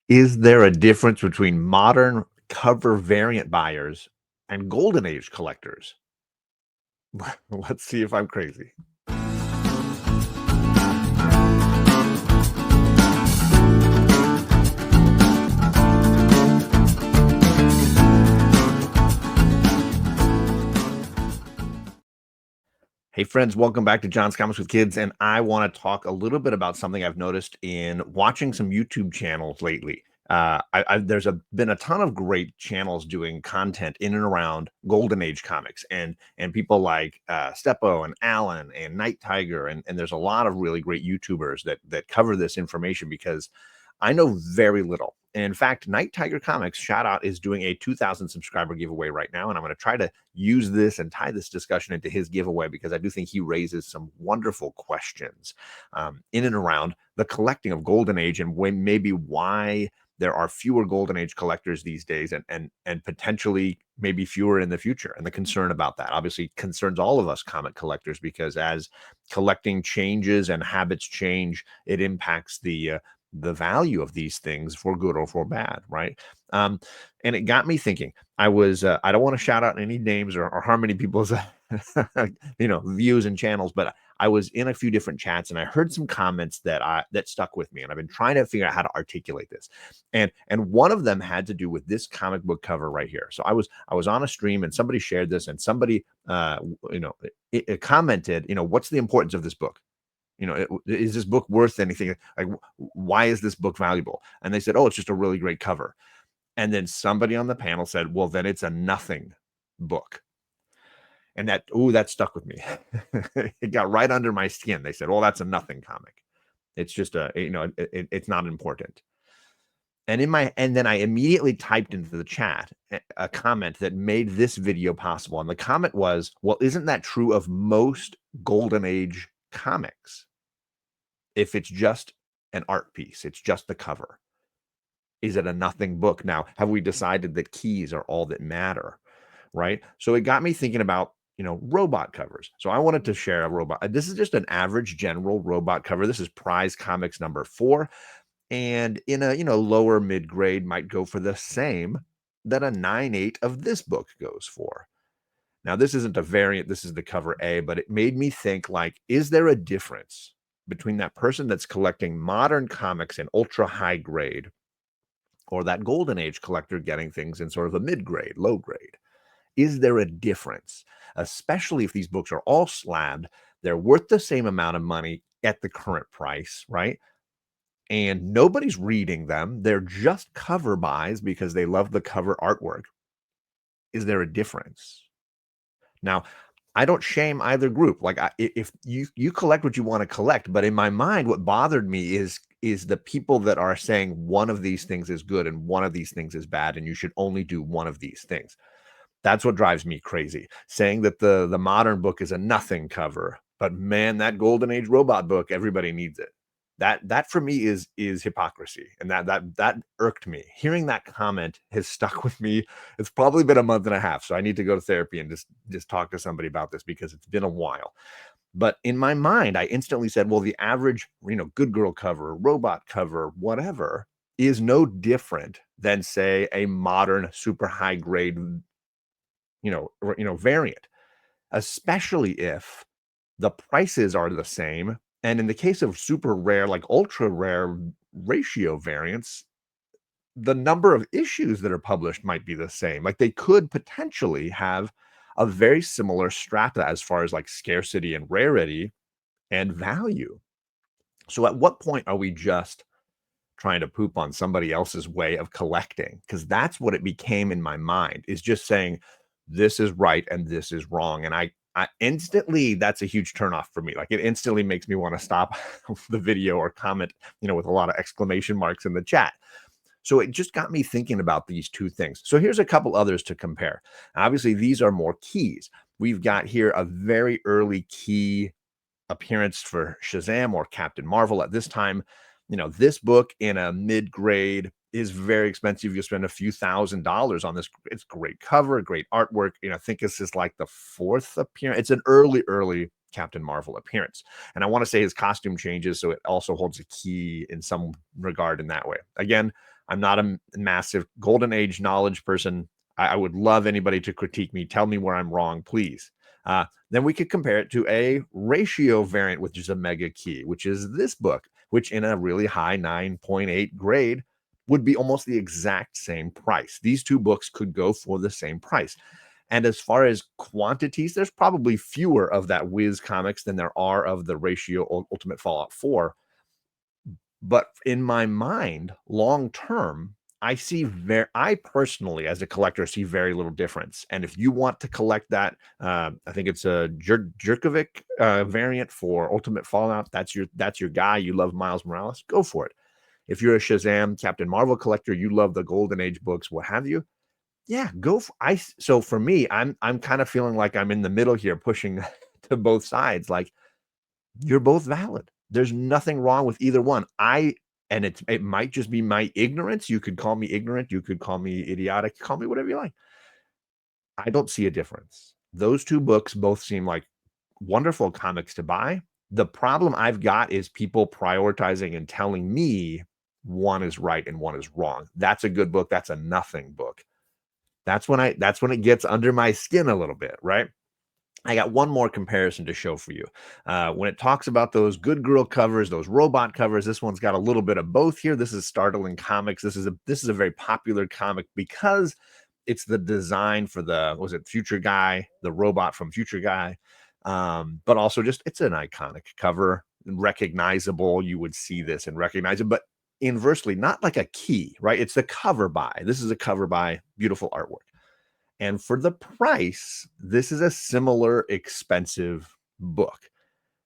Is there a difference between modern cover variant buyers and golden age collectors? Let's see if I'm crazy. Hey friends, welcome back to John's Comics with Kids, and I want to talk a little bit about something I've noticed in watching some YouTube channels lately. There's been a ton of great channels doing content in and around Golden Age comics, and people like Steppo and Alan and Night Tiger, and there's a lot of really great YouTubers that cover this information because I know very little. And in fact, Night Tiger Comics, shout out, is doing a 2,000 subscriber giveaway right now. And I'm going to try to use this and tie this discussion into his giveaway because I do think he raises some wonderful questions in and around the collecting of Golden Age and when maybe why there are fewer Golden Age collectors these days and potentially maybe fewer in the future. And the concern about that obviously concerns all of us comic collectors because as collecting changes and habits change, it impacts the value of these things for good or for bad, right? And it got me thinking. I don't want to shout out any names or harm any people's views and channels, but I was in a few different chats and I heard some comments that stuck with me, and I've been trying to figure out how to articulate this. And one of them had to do with this comic book cover right here. So I was on a stream and somebody shared this, and somebody it commented, what's the importance of this book? Is this book worth anything? Like, why is this book valuable? And they said, oh, it's just a really great cover. And then somebody on the panel said, well, then it's a nothing book. And that stuck with me. It got right under my skin. They said, well, that's a nothing comic. It's just it's not important. And then I immediately typed into the chat a comment that made this video possible. And the comment was, well, isn't that true of most Golden Age comics? If it's just an art piece, it's just the cover. Is it a nothing book? Now, have we decided that keys are all that matter? Right. So it got me thinking about, robot covers. So I wanted to share a robot. This is just an average general robot cover. This is Prize Comics number 4. And in a, lower mid grade might go for the same that a 9.8 of this book goes for. Now, this isn't a variant. This is the cover A, but it made me think, like, is there a difference between that person that's collecting modern comics in ultra high grade or that Golden Age collector getting things in sort of a mid grade, low grade? Is there a difference? Especially if these books are all slabbed, they're worth the same amount of money at the current price, right? And nobody's reading them. They're just cover buys because they love the cover artwork. Is there a difference? Now, I don't shame either group. Like if you collect what you want to collect, but in my mind, what bothered me is the people that are saying one of these things is good and one of these things is bad, and you should only do one of these things. That's what drives me crazy. Saying that the modern book is a nothing cover, but man, that Golden Age robot book, everybody needs it. That for me is hypocrisy, and that irked me. Hearing that comment has stuck with me. It's probably been a month and a half, so I need to go to therapy and just talk to somebody about this because it's been a while. But in my mind, I instantly said, well, the average, good girl cover, robot cover, whatever, is no different than, say, a modern super high grade, variant, especially if the prices are the same. And in the case of super rare, like ultra rare ratio variants, the number of issues that are published might be the same. Like they could potentially have a very similar strata as far as like scarcity and rarity and value. So at what point are we just trying to poop on somebody else's way of collecting? Because that's what it became in my mind, is just saying this is right and this is wrong. And I instantly, that's a huge turnoff for me. Like it instantly makes me want to stop the video or comment, with a lot of exclamation marks in the chat. So it just got me thinking about these two things. So here's a couple others to compare. Obviously, these are more keys. We've got here a very early key appearance for Shazam or Captain Marvel. At this time, this book in a mid grade is very expensive. You spend a few $1,000s on this. It's great cover, great artwork. I think this is like the 4th appearance. It's an early Captain Marvel appearance. And I want to say his costume changes, so it also holds a key in some regard in that way. Again, I'm not a massive golden age knowledge person. I would love anybody to critique me, tell me where I'm wrong, please. Then we could compare it to a ratio variant, which is a mega key, which is this book, which in a really high 9.8 grade would be almost the exact same price. These two books could go for the same price. And as far as quantities, there's probably fewer of that Wiz comics than there are of the Ratio Ultimate Fallout 4. But in my mind, long term, I personally, as a collector, see very little difference. And if you want to collect that, I think it's a Jerkovic variant for Ultimate Fallout. That's your guy. You love Miles Morales, go for it. If you're a Shazam, Captain Marvel collector, you love the Golden Age books, what have you, yeah, go for so for me, I'm kind of feeling like I'm in the middle here pushing to both sides. Like, you're both valid. There's nothing wrong with either one. And it might just be my ignorance. You could call me ignorant, you could call me idiotic, call me whatever you like. I don't see a difference. Those two books both seem like wonderful comics to buy. The problem I've got is people prioritizing and telling me one is right and one is wrong. That's a good book, that's a nothing book. That's when it gets under my skin a little bit, right? I got one more comparison to show for you. When it talks about those good girl covers, those robot covers, this one's got a little bit of both here. This is Startling Comics. This is a very popular comic because it's the design for the was it Future Guy, the robot from Future Guy, but also just it's an iconic cover, recognizable. You would see this and recognize it, but inversely, not like a key, right? It's the cover by. This is a cover by, beautiful artwork. And for the price, this is a similar expensive book.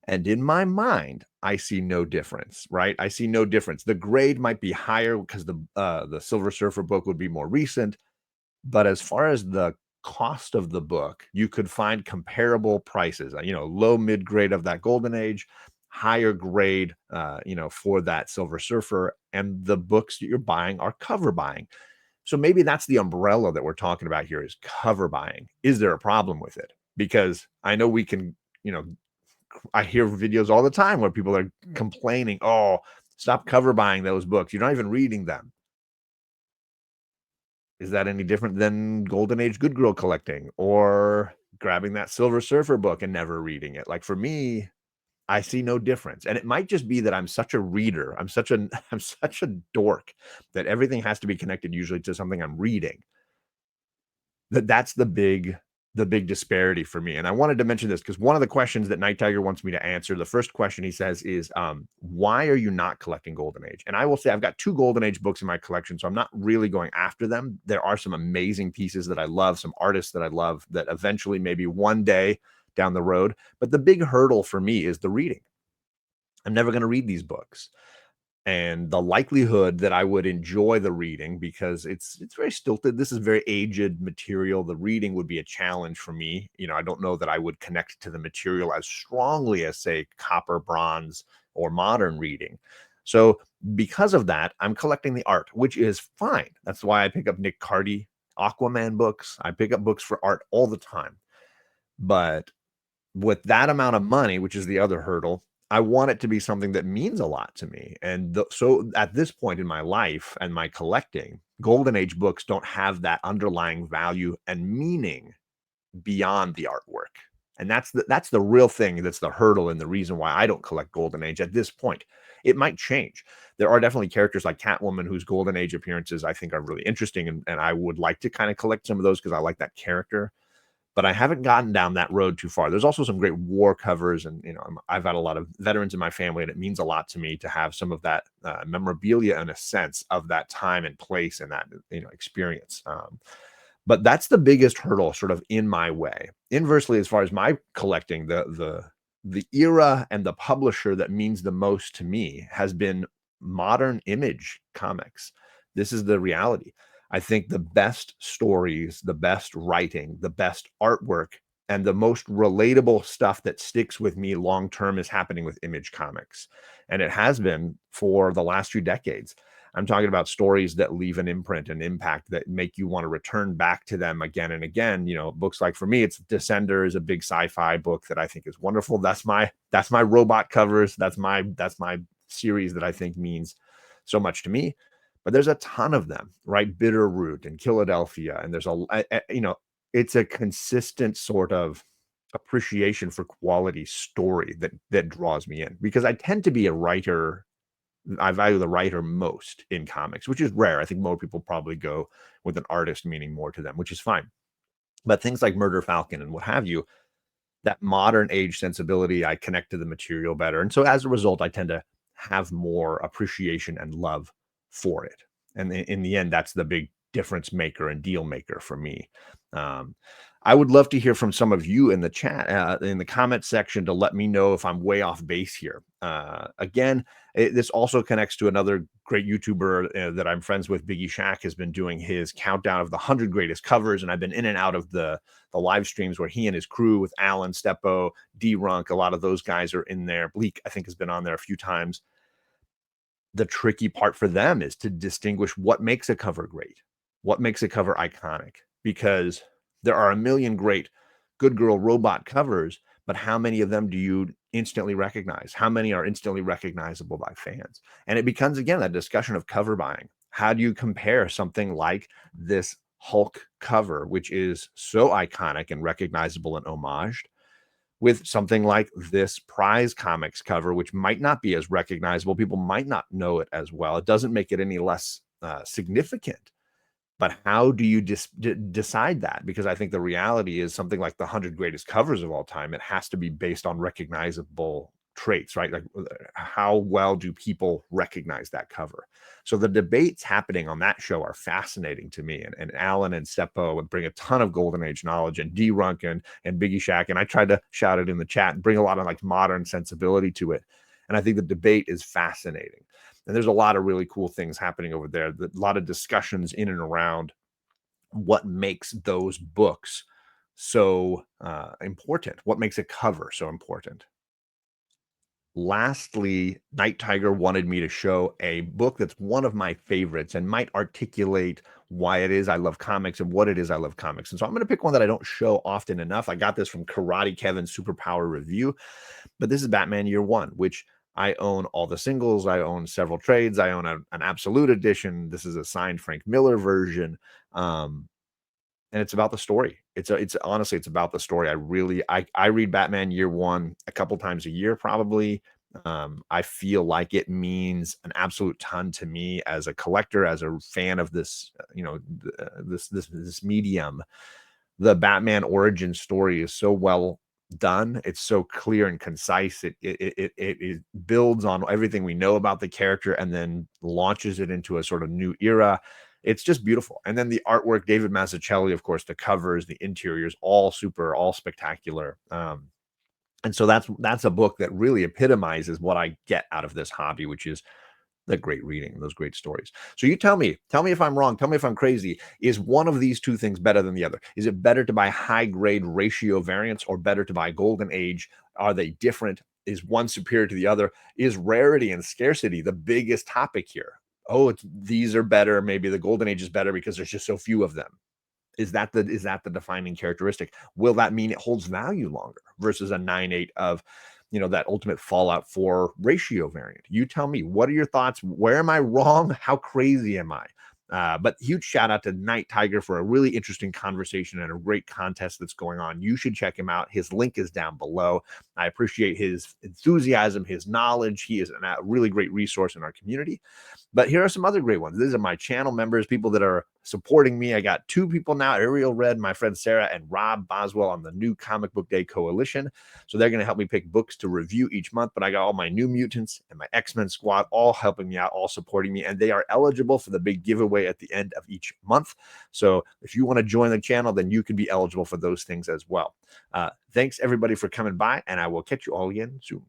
And in my mind, I see no difference, right? I see no difference. The grade might be higher because the Silver Surfer book would be more recent, but as far as the cost of the book, you could find comparable prices. Low mid grade of that Golden Age, higher grade, for that Silver Surfer, and the books that you're buying are cover buying. So maybe that's the umbrella that we're talking about here is cover buying. Is there a problem with it? Because I know we can, you know, I hear videos all the time where people are complaining, "Oh, stop cover buying those books. You're not even reading them." Is that any different than Golden Age Good Girl collecting or grabbing that Silver Surfer book and never reading it? Like for me, I see no difference. And it might just be that I'm such a reader. I'm such a dork that everything has to be connected usually to something I'm reading. That's the big disparity for me. And I wanted to mention this because one of the questions that Night Tiger wants me to answer, the first question he says is, why are you not collecting Golden Age? And I will say I've got two Golden Age books in my collection, so I'm not really going after them. There are some amazing pieces that I love, some artists that I love that eventually, maybe one day down the road. But the big hurdle for me is the reading. I'm never going to read these books, and the likelihood that I would enjoy the reading because it's very stilted. This is very aged material. The reading would be a challenge for me. I don't know that I would connect to the material as strongly as say copper, bronze, or modern reading. So because of that, I'm collecting the art, which is fine. That's why I pick up Nick Cardy Aquaman books. I pick up books for art all the time. But with that amount of money, which is the other hurdle, I want it to be something that means a lot to me. And so at this point in my life and my collecting, Golden Age books don't have that underlying value and meaning beyond the artwork. And that's the real thing. That's the hurdle and the reason why I don't collect Golden Age at this point. It might change. There are definitely characters like Catwoman whose Golden Age appearances I think are really interesting, and I would like to kind of collect some of those because I like that character, but I haven't gotten down that road too far. There's also some great war covers, and I've had a lot of veterans in my family, and it means a lot to me to have some of that memorabilia and a sense of that time and place and that experience. But that's the biggest hurdle, sort of in my way. Inversely, as far as my collecting, the era and the publisher that means the most to me has been Modern Image Comics. This is the reality. I think the best stories, the best writing, the best artwork, and the most relatable stuff that sticks with me long term is happening with Image Comics. And it has been for the last few decades. I'm talking about stories that leave an imprint, an impact that make you want to return back to them again and again. Books like for me, it's Descender is a big sci-fi book that I think is wonderful. That's my robot covers. That's my series that I think means so much to me. but there's a ton of them, right? Bitterroot and Philadelphia, and there's it's a consistent sort of appreciation for quality story that draws me in because I tend to be a writer. I value the writer most in comics, which is rare. I think more people probably go with an artist meaning more to them, which is fine. But things like Murder Falcon and what have you, that modern age sensibility, I connect to the material better. And so as a result, I tend to have more appreciation and love for it. And in the end, that's the big difference maker and deal maker for me. Um, I would love to hear from some of you in the chat, in the comment section, to let me know if I'm way off base here. Again, this also connects to another great YouTuber that I'm friends with. Biggie Shack has been doing his countdown of the 100 greatest covers, and I've been in and out of the live streams where he and his crew with Alan, Steppo, D-Runk, a lot of those guys are in there. Bleak, I think, has been on there a few times. The tricky part for them is to distinguish what makes a cover great, what makes a cover iconic, because there are a million great Good Girl Robot covers, but how many of them do you instantly recognize? How many are instantly recognizable by fans? And it becomes, again, that discussion of cover buying. How do you compare something like this Hulk cover, which is so iconic and recognizable and homaged, with something like this Prize Comics cover, which might not be as recognizable? People might not know it as well. It doesn't make it any less significant. But how do you decide that? Because I think the reality is something like the 100 greatest covers of all time, it has to be based on recognizable traits, right? Like how well do people recognize that cover? So the debates happening on that show are fascinating to me. And Alan and Seppo would bring a ton of Golden Age knowledge, and D Runkin and Biggie Shack. And I tried to shout it in the chat and bring a lot of like modern sensibility to it. And I think the debate is fascinating. And there's a lot of really cool things happening over there. A lot of discussions in and around what makes those books so important, what makes a cover so important. Lastly, Night Tiger wanted me to show a book that's one of my favorites and might articulate why it is I love comics and what it is I love comics. And so I'm going to pick one that I don't show often enough. I got this from Karate Kevin's Superpower Review, but this is Batman Year One, which I own all the singles. I own several trades. I own an absolute edition. This is a signed Frank Miller version. And it's about the story. It's honestly, it's about the story. I read Batman Year One a couple times a year, probably. I feel like it means an absolute ton to me as a collector, as a fan of this, this medium. The Batman origin story is so well done. It's so clear and concise. It builds on everything we know about the character and then launches it into a sort of new era. It's just beautiful. And then the artwork, David Mazzucchelli, of course, the covers, the interiors, all super, all spectacular. And so that's a book that really epitomizes what I get out of this hobby, which is the great reading, those great stories. So you tell me if I'm wrong, tell me if I'm crazy. Is one of these two things better than the other? Is it better to buy high grade ratio variants or better to buy Golden Age? Are they different? Is one superior to the other? Is rarity and scarcity the biggest topic here? Oh, these are better. Maybe the Golden Age is better because there's just so few of them. Is that the defining characteristic? Will that mean it holds value longer versus a 9.8 of, that ultimate Fallout 4 ratio variant? You tell me, what are your thoughts? Where am I wrong? How crazy am I? But huge shout out to Night Tiger for a really interesting conversation and a great contest that's going on. You should check him out. His link is down below. I appreciate his enthusiasm, his knowledge. He is a really great resource in our community. But here are some other great ones. These are my channel members, people that are supporting me. I got two people now, Ariel Red, my friend Sarah, and Rob Boswell on the new Comic Book Day Coalition. So they're going to help me pick books to review each month. But I got all my New Mutants and my X-Men squad all helping me out, all supporting me. And they are eligible for the big giveaway at the end of each month. So if you want to join the channel, then you can be eligible for those things as well. Thanks, everybody, for coming by, and I will catch you all again soon.